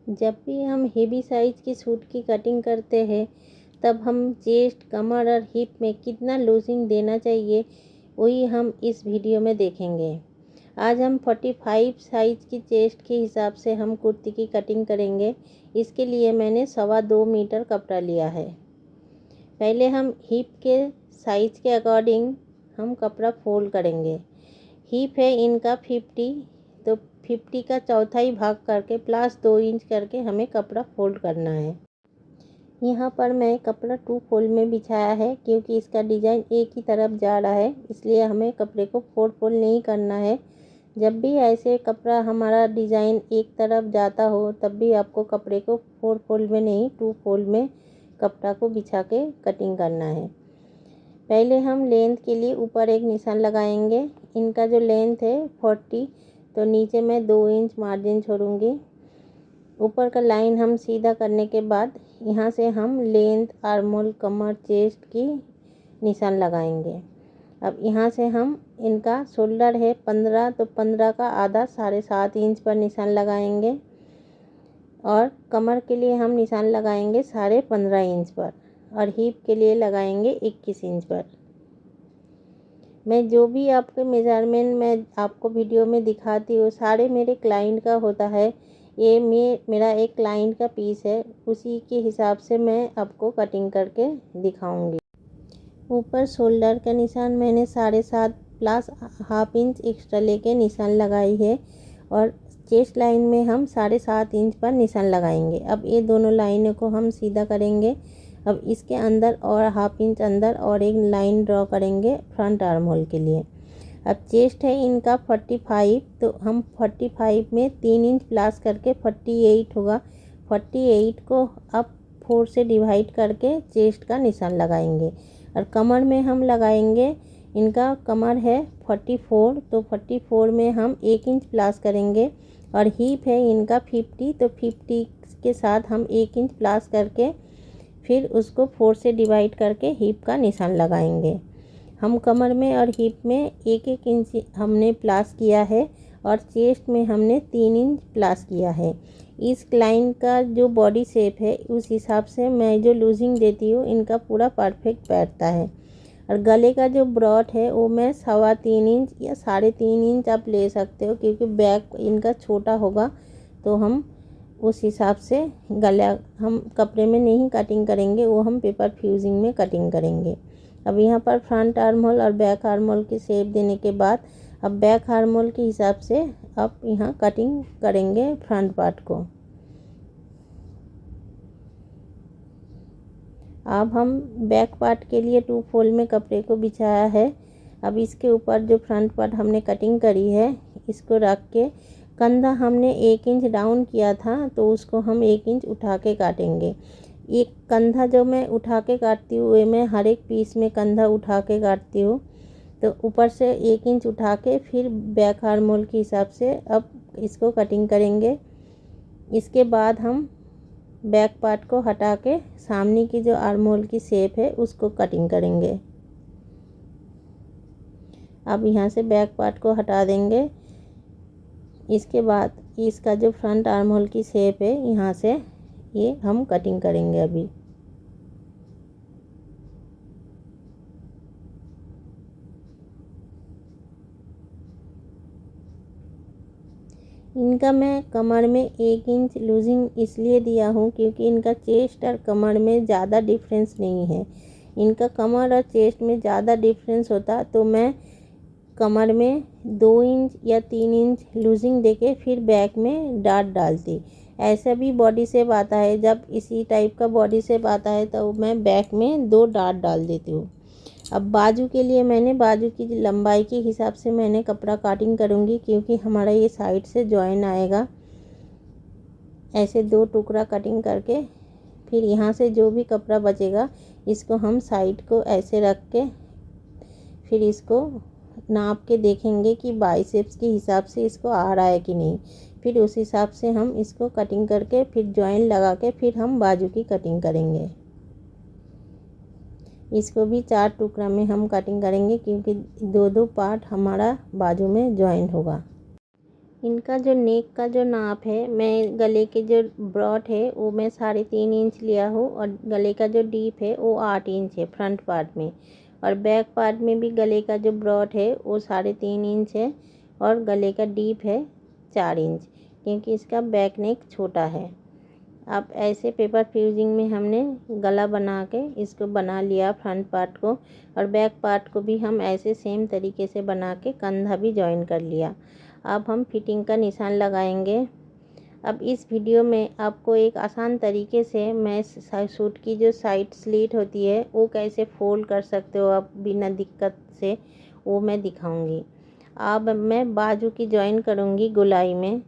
जब भी हम हेवी साइज़ की सूट की कटिंग करते हैं तब हम चेस्ट, कमर और हिप में कितना लूजिंग देना चाहिए वही हम इस वीडियो में देखेंगे। आज हम 45 साइज़ की चेस्ट के हिसाब से हम कुर्ती की कटिंग करेंगे। इसके लिए मैंने 2.25 मीटर कपड़ा लिया है। पहले हम हिप के साइज़ के अकॉर्डिंग हम कपड़ा फोल्ड करेंगे। हिप है इनका 50, तो 50 का चौथाई भाग करके प्लस 2 इंच करके हमें कपड़ा फोल्ड करना है। यहाँ पर मैं कपड़ा 2 फोल्ड में बिछाया है क्योंकि इसका डिज़ाइन एक ही तरफ जा रहा है, इसलिए हमें कपड़े को 4 फोल्ड नहीं करना है। जब भी ऐसे कपड़ा हमारा डिज़ाइन एक तरफ जाता हो तब भी आपको कपड़े को 4 फोल्ड में नहीं 2 फोल्ड में कपड़ा को बिछा के कटिंग करना है। पहले हम लेंथ के लिए ऊपर एक निशान लगाएंगे। इनका जो लेंथ है 40, तो नीचे मैं 2 इंच मार्जिन छोड़ूंगी। ऊपर का लाइन हम सीधा करने के बाद यहाँ से हम लेंथ, आर्मोल, कमर, चेस्ट की निशान लगाएंगे। अब यहाँ से हम इनका शोल्डर है 15, तो 15 का आधा 7.5 इंच पर निशान लगाएंगे और कमर के लिए हम निशान लगाएंगे 15.5 इंच पर और हिप के लिए लगाएंगे 21 इंच पर। मैं जो भी आपके मेजरमेंट मैं आपको वीडियो में दिखाती हूँ सारे मेरे क्लाइंट का होता है। ये मेरा एक क्लाइंट का पीस है, उसी के हिसाब से मैं आपको कटिंग करके दिखाऊंगी। ऊपर शोल्डर का निशान मैंने 7.5 प्लस हाफ इंच एक्स्ट्रा लेके निशान लगाई है और चेस्ट लाइन में हम 7.5 इंच पर निशान लगाएंगे। अब ये दोनों लाइनों को हम सीधा करेंगे। अब इसके अंदर और हाफ इंच अंदर और एक लाइन ड्रॉ करेंगे फ्रंट आर्म होल के लिए। अब चेस्ट है इनका 45, तो हम 45 में 3 इंच प्लस करके 48 होगा। 48 को अब 4 से डिवाइड करके चेस्ट का निशान लगाएंगे और कमर में हम लगाएंगे। इनका कमर है 44, तो 44 में हम 1 इंच प्लस करेंगे और हिप है इनका 50, तो 50 के साथ हम 1 इंच प्लस करके फिर उसको 4 से डिवाइड करके हिप का निशान लगाएंगे। हम कमर में और हिप में 1-1 इंच हमने प्लस किया है और चेस्ट में हमने 3 इंच प्लस किया है। इस क्लाइंट का जो बॉडी शेप है उस हिसाब से मैं जो लूजिंग देती हूँ इनका पूरा परफेक्ट बैठता है। और गले का जो ब्रॉड है वो मैं 3.25 इंच या 3.5 इंच आप ले सकते हो क्योंकि बैक इनका छोटा होगा, तो हम उस हिसाब से गला हम कपड़े में नहीं कटिंग करेंगे, वो हम पेपर फ्यूजिंग में कटिंग करेंगे। अब यहाँ पर फ्रंट आर्म होल और बैक आर्म होल की शेप देने के बाद अब बैक आर्म होल के हिसाब से अब यहाँ कटिंग करेंगे फ्रंट पार्ट को। अब हम बैक पार्ट के लिए 2 फोल्ड में कपड़े को बिछाया है। अब इसके ऊपर जो फ्रंट पार्ट हमने कटिंग करी है इसको रख के कंधा हमने 1 इंच डाउन किया था, तो उसको हम 1 इंच उठा के काटेंगे। एक कंधा जो मैं उठा के काटती हूँ वे मैं हर एक पीस में कंधा उठा के काटती हूँ, तो ऊपर से 1 इंच उठा के फिर बैक आर्म होल के हिसाब से अब इसको कटिंग करेंगे। इसके बाद हम बैक पार्ट को हटा के सामने की जो आर्म होल की शेप है उसको कटिंग करेंगे। अब यहाँ से बैक पार्ट को हटा देंगे। इसके बाद इसका जो फ्रंट आर्म होल की शेप है यहाँ से ये हम कटिंग करेंगे। अभी इनका मैं कमर में 1 इंच लूजिंग इसलिए दिया हूँ क्योंकि इनका चेस्ट और कमर में ज़्यादा डिफरेंस नहीं है। इनका कमर और चेस्ट में ज़्यादा डिफरेंस होता तो मैं कमर में 2 इंच या 3 इंच लूजिंग देके फिर बैक में डाट डालती। ऐसा भी बॉडी शेप आता है, जब इसी टाइप का बॉडी शेप आता है तो मैं बैक में 2 डाट डाल देती हूँ। अब बाजू के लिए मैंने बाजू की लंबाई के हिसाब से मैंने कपड़ा काटिंग करूँगी क्योंकि हमारा ये साइड से जॉइन आएगा। ऐसे 2 टुकड़ा कटिंग करके फिर यहाँ से जो भी कपड़ा बचेगा इसको हम साइड को ऐसे रख के फिर इसको नाप के देखेंगे कि बाइसेप्स के हिसाब से इसको आ रहा है कि नहीं। फिर उस हिसाब से हम इसको कटिंग करके फिर जॉइन लगा के फिर हम बाजू की कटिंग करेंगे। इसको भी 4 टुकड़ा में हम कटिंग करेंगे क्योंकि 2-2 पार्ट हमारा बाजू में जॉइन होगा। इनका जो नेक का जो नाप है, मैं गले के जो ब्रॉड है वो मैं 3.5 इंच लिया हूँ और गले का जो डीप है वो 8 इंच है फ्रंट पार्ट में। और बैक पार्ट में भी गले का जो ब्रॉड है वो 3.5 इंच है और गले का डीप है 4 इंच, क्योंकि इसका बैक नेक छोटा है। अब ऐसे पेपर फ्यूजिंग में हमने गला बना के इसको बना लिया फ्रंट पार्ट को, और बैक पार्ट को भी हम ऐसे सेम तरीके से बना के कंधा भी जॉइन कर लिया। अब हम फिटिंग का निशान लगाएंगे। अब इस वीडियो में आपको एक आसान तरीके से मैं सूट की जो साइड स्लीट होती है वो कैसे फोल्ड कर सकते हो आप बिना दिक्कत से, वो मैं दिखाऊंगी। अब मैं बाजू की जॉइन करूंगी गोलाई में।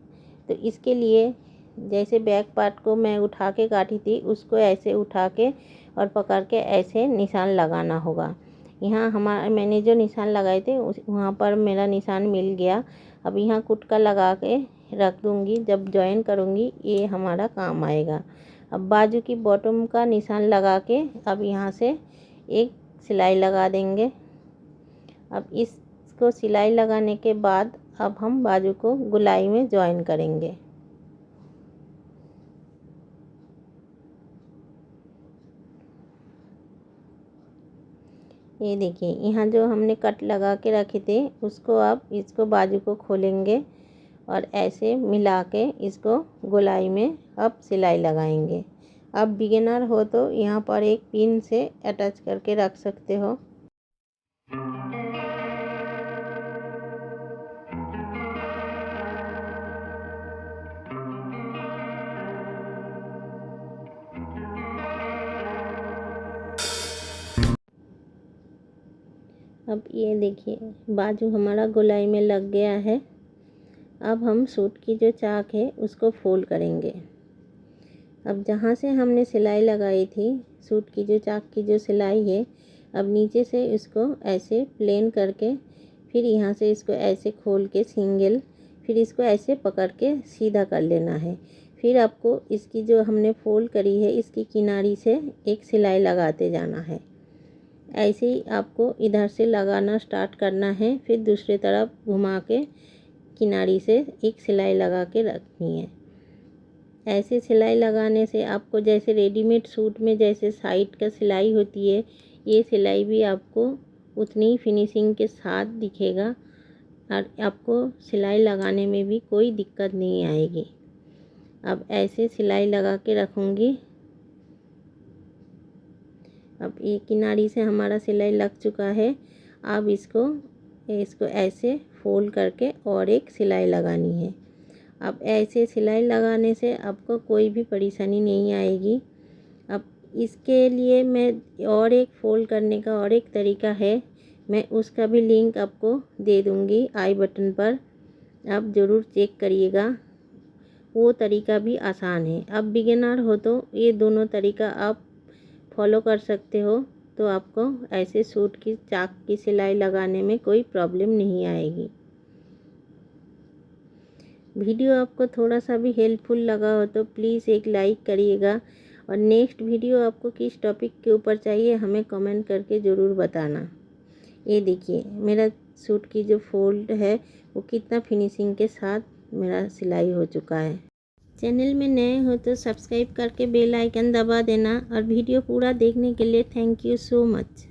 तो इसके लिए जैसे बैक पार्ट को मैं उठा के काटी थी, उसको ऐसे उठा के और पकड़ के ऐसे निशान लगाना होगा। यहाँ मैंने जो निशान लगाए थे वहाँ पर मेरा निशान मिल गया। अब यहाँ कुटका लगा के रख दूँगी, जब जॉइन करूँगी ये हमारा काम आएगा। अब बाजू की बॉटम का निशान लगा के अब यहाँ से एक सिलाई लगा देंगे। अब इसको सिलाई लगाने के बाद अब हम बाजू को गोलाई में जॉइन करेंगे। ये देखिए, यहाँ जो हमने कट लगा के रखे थे उसको अब इसको बाजू को खोलेंगे और ऐसे मिला के इसको गोलाई में अब सिलाई लगाएंगे। अब बिगिनर हो तो यहाँ पर एक पिन से अटैच करके रख सकते हो। अब ये देखिए, बाजू हमारा गोलाई में लग गया है। अब हम सूट की जो चाक है उसको फोल्ड करेंगे। अब जहाँ से हमने सिलाई लगाई थी, सूट की जो चाक की जो सिलाई है, अब नीचे से इसको ऐसे प्लेन करके फिर यहाँ से इसको ऐसे खोल के सिंगल, फिर इसको ऐसे पकड़ के सीधा कर लेना है। फिर आपको इसकी जो हमने फोल्ड करी है इसकी किनारी से एक सिलाई लगाते जाना है। ऐसे ही आपको इधर से लगाना स्टार्ट करना है, फिर दूसरी तरफ घुमा के किनारी से एक सिलाई लगा के रखनी है। ऐसे सिलाई लगाने से आपको जैसे रेडीमेड सूट में जैसे साइड का सिलाई होती है, ये सिलाई भी आपको उतनी ही फिनिशिंग के साथ दिखेगा और आपको सिलाई लगाने में भी कोई दिक्कत नहीं आएगी। अब ऐसे सिलाई लगा के रखूँगी। अब ये किनारी से हमारा सिलाई लग चुका है। अब इसको ऐसे फोल्ड करके और एक सिलाई लगानी है। अब ऐसे सिलाई लगाने से आपको कोई भी परेशानी नहीं आएगी। अब इसके लिए मैं और एक फोल्ड करने का और एक तरीका है, मैं उसका भी लिंक आपको दे दूँगी आई बटन पर, आप ज़रूर चेक करिएगा। वो तरीका भी आसान है। अब बिगिनर हो तो ये दोनों तरीका आप फॉलो कर सकते हो, तो आपको ऐसे सूट की चाक की सिलाई लगाने में कोई प्रॉब्लम नहीं आएगी। वीडियो आपको थोड़ा सा भी हेल्पफुल लगा हो तो प्लीज़ एक लाइक करिएगा, और नेक्स्ट वीडियो आपको किस टॉपिक के ऊपर चाहिए हमें कमेंट करके ज़रूर बताना। ये देखिए, मेरा सूट की जो फोल्ड है वो कितना फिनिशिंग के साथ मेरा सिलाई हो चुका है। चैनल में नए हो तो सब्सक्राइब करके बेल आइकन दबा देना, और वीडियो पूरा देखने के लिए थैंक यू सो मच।